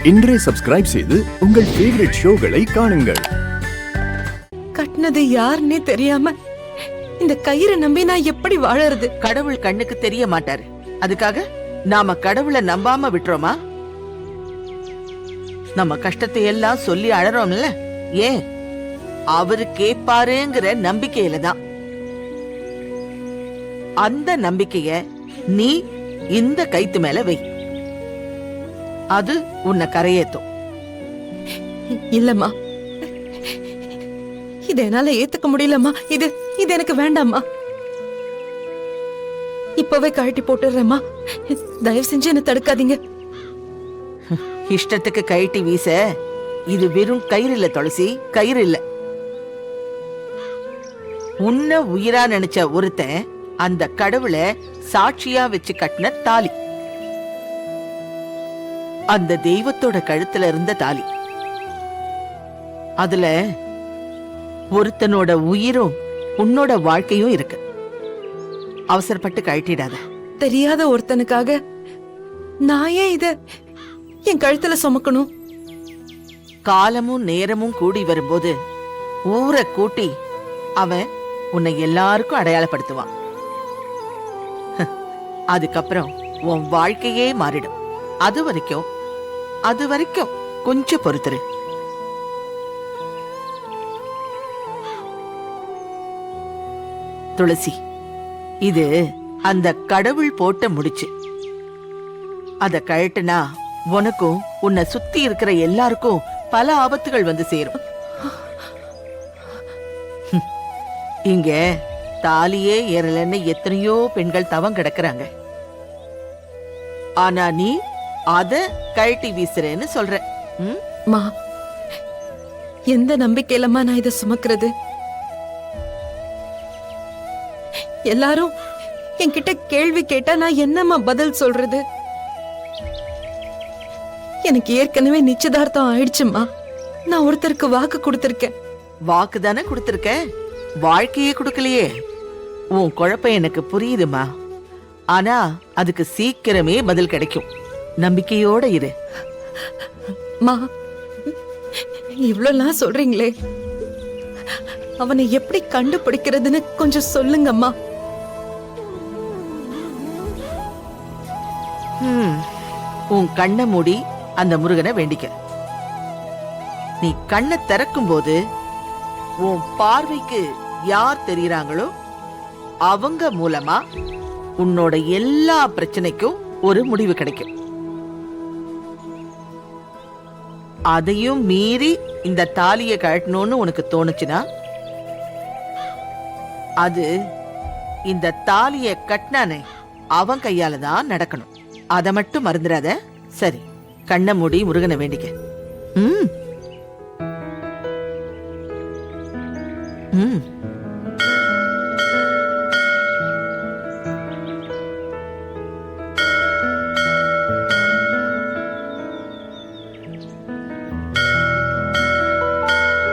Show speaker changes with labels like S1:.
S1: இன்றே சப்ஸ்கிரைப் செய்து உங்கள் ஃபேவரட் ஷோகளை காணுங்கள்.
S2: கட்டினது யாருன்னே தெரியாம இந்த கயிறை நம்பி நான் எப்படி வாழறது?
S3: கடவுள் கண்ணுக்கு தெரிய மாட்டாரு. அதுக்காக நாம கடவுளை நம்பாம விட்டுறோமா? நம்ம கஷ்டத்தை எல்லாம் சொல்லி அழறோம்ல, ஏன் அவரு கேப்பாருங்கிற நம்பிக்கையில தான். அந்த நம்பிக்கைய நீ இந்த கைத்து மேல வை. அது உன்னை கரையேத்தும்.
S2: இல்லம்மா, இத என்னால ஏத்துக்க முடியலம்மா. இது எனக்கு வேண்டாம்மா. இப்பவே கழட்டி போட்டுறேம்மா. தயவு செஞ்சு என்ன தடுக்காதீங்க.
S3: இஷ்டத்துக்கு கழட்டி வீச இது வெறும் கயிறு இல்ல துளசி, கயிறு இல்ல. உன்ன உயிரா நினைச்ச ஒருத்தன் அந்த கடவுளை சாட்சியா வச்சு கட்டின தாலி. அந்த தெய்வத்தோட கழுத்துல இருந்த தாலி. அதுல ஒருத்தனோட உயிரும் உன்னோட வாழ்க்கையும் இருக்கு. அவசரப்பட்டு கழட்டிடாத.
S2: தெரியாத ஒருத்தனுக்காக நான் ஏன் இத என் கழுத்துல சுமக்கணும்?
S3: காலமும் நேரமும் கூடி வரும்போது ஊரை கூட்டி அவன் உன்னை எல்லாருக்கும் அடையாளப்படுத்துவான். அதுக்கப்புறம் உன் வாழ்க்கையே மாறிடும். அது வரைக்கும் கொஞ்சம் பொறுத்துரு. துளசி, இது அந்த கடவுள் போட்ட முடிச்சு. அத கழட்டுனா உனக்கும் உன்னை சுத்தி இருக்கிற எல்லாருக்கும் பல ஆபத்துகள் வந்து சேரும். இங்க தாலியே ஏறலன்னு எத்தனையோ பெண்கள் தவம் கிடக்குறாங்க. ஆனா நீ அத கழட்டி வீசுறேன்னு சொல்ற.
S2: மா, எந்த நம்பிக்கையிலமா நான் இத சுமக்கிறது? எல்லாரும் என்கிட்ட கேள்வி கேட்டா நான் என்னம்மா பதில் சொல்றது? எனக்கு ஏற்கனவே நிச்சயதார்த்தம் ஆயிடுச்சுமா. நான் ஒருத்தருக்கு வாக்கு கொடுத்திருக்கேன்.
S3: வாக்கு தானே கொடுத்திருக்க, வாழ்க்கையே கொடுக்கலையே. உன் குழப்பம் எனக்கு புரியுதுமா. ஆனா அதுக்கு சீக்கிரமே பதில் கிடைக்கும். நம்பிக்கையோட இரு.
S2: மா, இவ்வளவு சொல்றீங்களே, அவனை எப்படி கண்டுபிடிக்கிறதுன்னு கொஞ்சம் சொல்லுங்கம்மா.
S3: உன் கண்ணை மூடி அந்த முருகனை வேண்டிக்க. நீ கண்ணை திறக்கும் போது உன் பார்வைக்கு யார் தெரியுறாங்களோ அவங்க மூலமா உன்னோட எல்லா பிரச்சனைக்கும் ஒரு முடிவு கிடைக்கும். அதையும் மீறி இந்த தாலியை கழட்டணும்னு உனக்கு தோணுச்சுன்னா அது இந்த தாலியை கட்டினானே அவன் கையால தான் நடக்கணும். அதை மட்டும் மறந்துடாத. சரி, கண்ணை மூடி முருகனை வேண்டிக்க. ம்